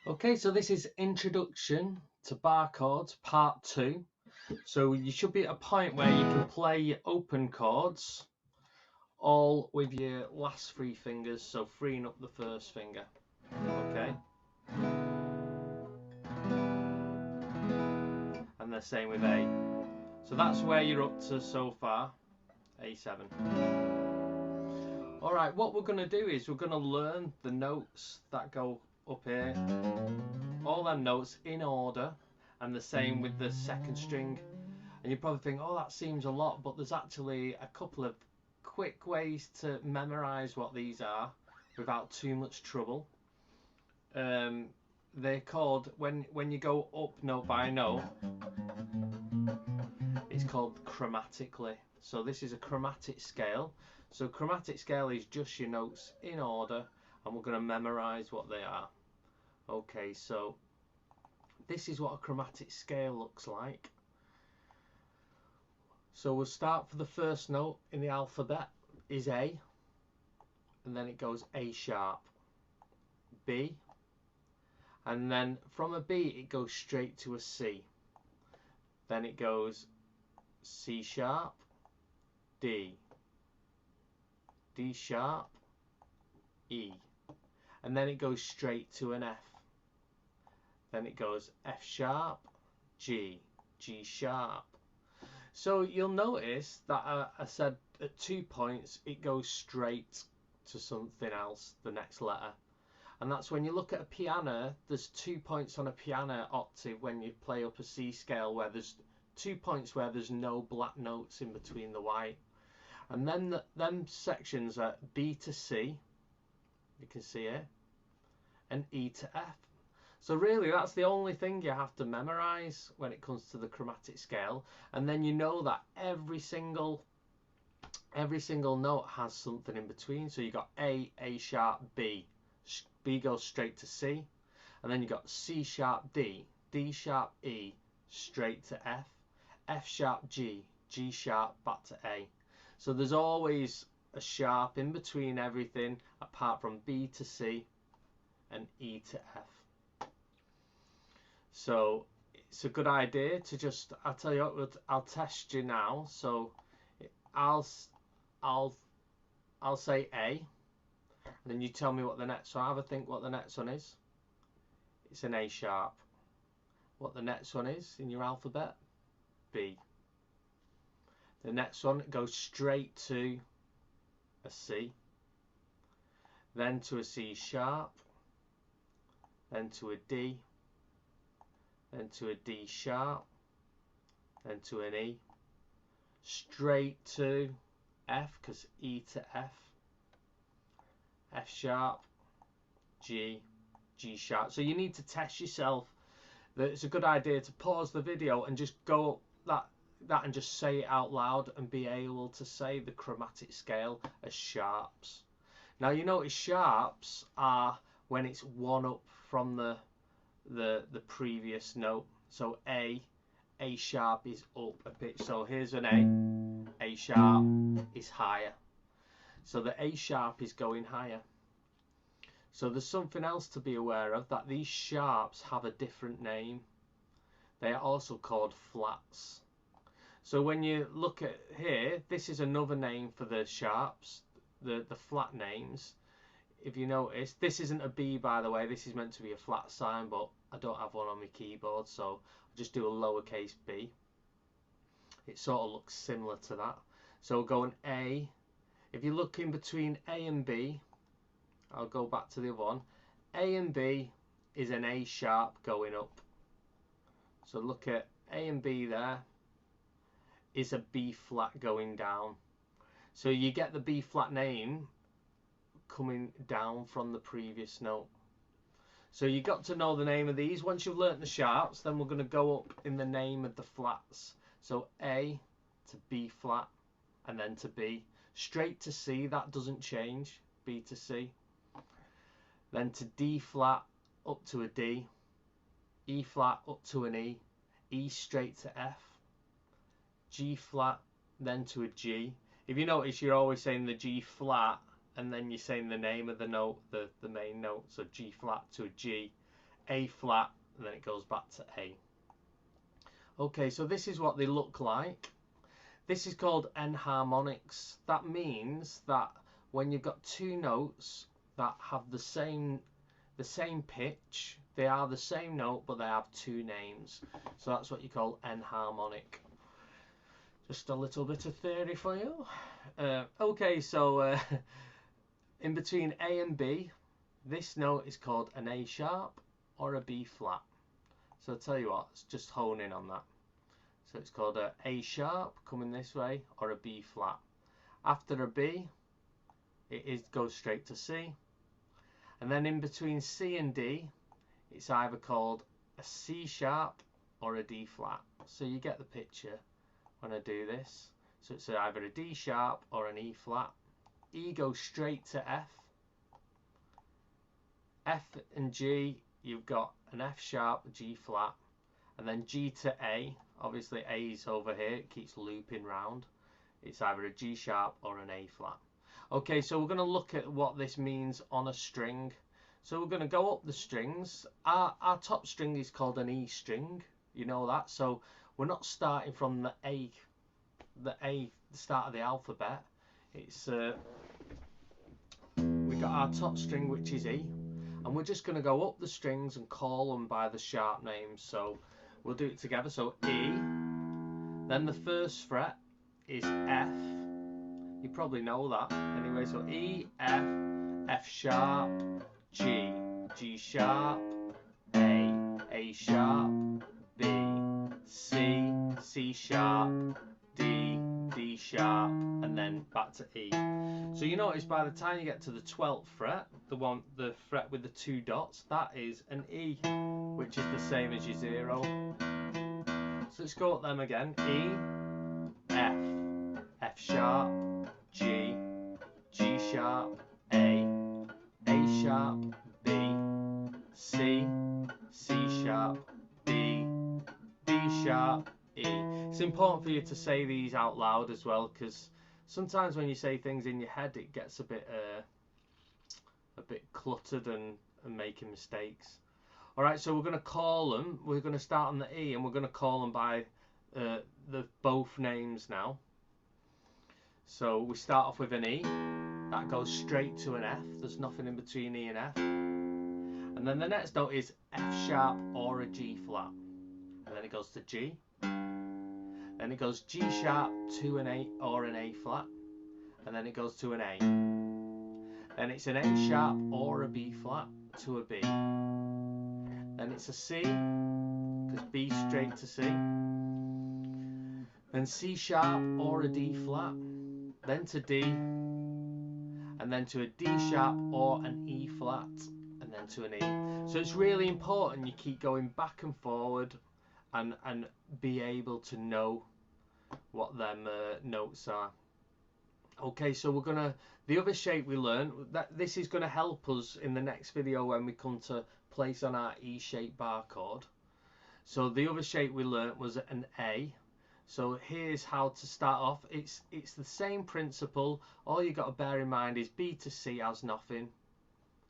Okay, so this is Introduction to Bar Chords Part 2. So you should be at a point where you can play your open chords all with your last three fingers, so freeing up the first finger. Okay, and the same with A. So that's where you're up to so far, A7. Alright, what we're going to do is we're going to learn the notes that go up here, all them notes in order, and the same with the second string. And you probably think, oh, that seems a lot, but there's actually a couple of quick ways to memorize what these are without too much trouble. They're called, when you go up note by note, it's called chromatically. So this is a chromatic scale. So chromatic scale is just your notes in order, and we're going to memorize what they are. Okay, so this is what a chromatic scale looks like. So we'll start for the first note in the alphabet is A, and then it goes A sharp, B, and then from a B it goes straight to a C. Then it goes C sharp, D, D sharp, E, and then it goes straight to an F. Then it goes F sharp, G, G sharp. So you'll notice that I said at 2 points it goes straight to something else, the next letter. And that's when you look at a piano, there's 2 points on a piano octave when you play up a C scale, where there's 2 points where there's no black notes in between the white. And then them sections are B to C, you can see it, and E to F. So really that's the only thing you have to memorize when it comes to the chromatic scale. And then you know that every single note has something in between. So you got A sharp, B. B goes straight to C. And then you got C sharp, D. D sharp, E, straight to F. F sharp, G. G sharp, back to A. So there's always a sharp in between everything apart from B to C and E to F. So it's a good idea to just, I'll tell you what, I'll test you now. So I'll say A, and then you tell me what the next one. Have a think what the next one is. It's an A sharp. What the next one is in your alphabet? B. The next one goes straight to a C, then to a C sharp, then to a D, then to a D sharp, then to an E, straight to F, because E to F, F sharp, G, G sharp. So you need to test yourself. That it's a good idea to pause the video and just go up that and just say it out loud and be able to say the chromatic scale as sharps. Now you notice sharps are when it's one up from the previous note. So A sharp is up a pitch. So here's an A sharp is higher. So the A sharp is going higher. So there's something else to be aware of, that these sharps have a different name. They are also called flats. So when you look at here, this is another name for the sharps, the flat names. If you notice, this isn't a B, by the way, this is meant to be a flat sign, but I don't have one on my keyboard, so I'll just do a lowercase b. It sort of looks similar to that. So we'll go an A. If you look in between A and B, I'll go back to the other one. A and B is an A sharp going up. So look at A and B there is a B flat going down. So you get the B flat name coming down from the previous note. So you got to know the name of these. Once you've learnt the sharps, then we're going to go up in the name of the flats. So A to B flat and then to B. Straight to C, that doesn't change. B to C. Then to D flat up to a D. E flat up to an E. E straight to F. G flat then to a G. If you notice, you're always saying the G flat and then you're saying the name of the note, the main note. So G flat to a G, A flat, and then it goes back to A. Okay, so this is what they look like. This is called enharmonics. That means that when you've got two notes that have the same pitch, they are the same note, but they have two names. So that's what you call enharmonic. Just a little bit of theory for you. Okay, so in between A and B, this note is called an A sharp or a B flat. So I'll tell you what, let's just hone in on that. So it's called a A sharp coming this way or a B flat. After a B, it goes straight to C. And then in between C and D, it's either called a C sharp or a D flat. So you get the picture when I do this. So it's either a D sharp or an E flat. E goes straight to F. F and G, you've got an F sharp, G flat. And then G to A, obviously A is over here, it keeps looping round. It's either a G sharp or an A flat. Okay, so we're going to look at what this means on a string. So we're going to go up the strings. Our top string is called an E string, you know that. So we're not starting from the start of the alphabet. It's we got our top string, which is E, and we're just going to go up the strings and call them by the sharp names. So we'll do it together. So E, then the first fret is F. You probably know that anyway. So E, F, F sharp, G, G sharp, A sharp, B, C, C sharp, D, D sharp, and then back to E. So you notice by the time you get to the 12th fret, the fret with the two dots, that is an E, which is the same as your 0. So let's go at them again. E, F, F sharp, G, G sharp, A sharp, B, C, C sharp, D, D sharp, E. It's important for you to say these out loud as well, because sometimes when you say things in your head, it gets a bit cluttered and making mistakes. All right, so we're going to call them. We're going to start on the E, and we're going to call them by the both names now. So we start off with an E. That goes straight to an F. There's nothing in between E and F. And then the next note is F sharp or a G flat. And then it goes to G. Then it goes G sharp to an A or an A flat. And then it goes to an A. Then it's an A sharp or a B flat to a B. Then it's a C, because B straight to C. Then C sharp or a D flat. Then to D. And then to a D sharp or an E flat. And then to an E. So it's really important you keep going back and forward and be able to know what them notes are. Okay, so we're gonna, the other shape we learned, that this is gonna help us in the next video when we come to place on our E-shaped bar chord. So the other shape we learned was an A. So here's how to start off. It's the same principle. All you got to bear in mind is B to C has nothing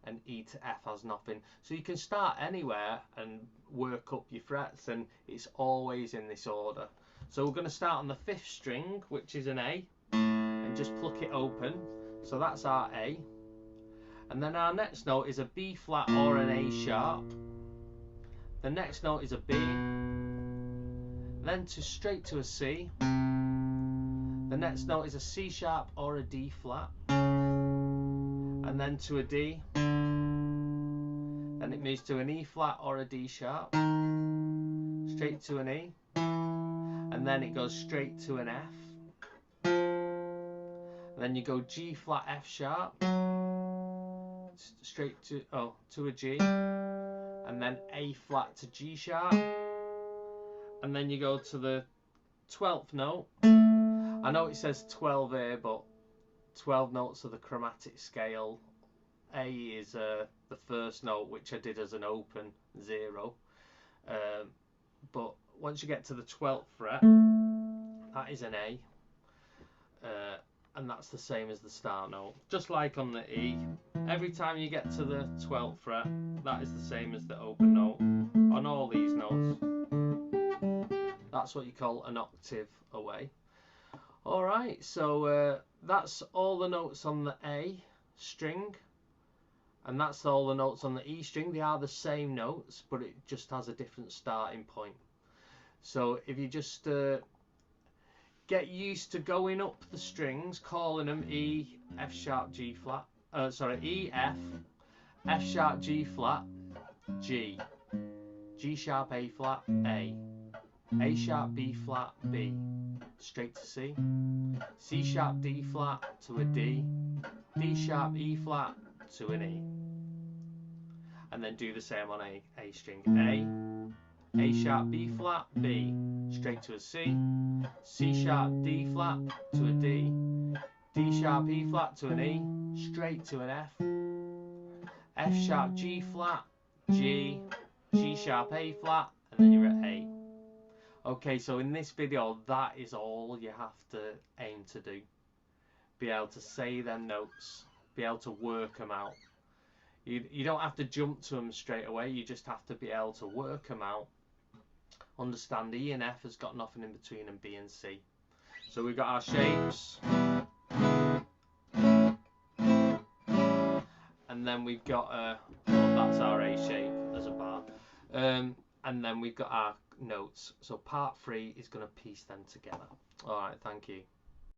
and E to F has nothing. So you can start anywhere and work up your frets, and it's always in this order. So we're going to start on the 5th string, which is an A, and just pluck it open. So that's our A. And then our next note is a B flat or an A sharp. The next note is a B. Then straight to a C. The next note is a C sharp or a D flat. And then to a D. Then it moves to an E flat or a D sharp. Straight to an E. And then it goes straight to an F. And then you go G flat F sharp. Straight to a G. And then A flat to G sharp. And then you go to the 12th note. I know it says 12 here, but 12 notes of the chromatic scale. A is the first note, which I did as an open 0. But once you get to the 12th fret, that is an A. and that's the same as the start note. Just like on the E, every time you get to the 12th fret, that is the same as the open note on all these notes. That's what you call an octave away. Alright, so that's all the notes on the A string, and that's all the notes on the E string. They are the same notes, but it just has a different starting point. So if you just get used to going up the strings, calling them E, F sharp, G flat, E, F, F sharp, G flat, G, G sharp, A flat, A sharp, B flat, B, straight to C, C sharp, D flat to a D, D sharp, E flat to an E, and then do the same on A string. A sharp, B flat, B, straight to a C, C sharp, D flat to a D, D sharp, E flat to an E, straight to an F, F sharp, G flat, G, G sharp, A flat, and then you're at A. Okay, so in this video, that is all you have to aim to do. Be able to say them notes, be able to work them out. You don't have to jump to them straight away, you just have to be able to work them out. Understand E and F has got nothing in between, and B and C. So we've got our shapes, and then we've got that's our A shape as a bar, and then we've got our notes. So part 3 is going to piece them together. Alright, thank you.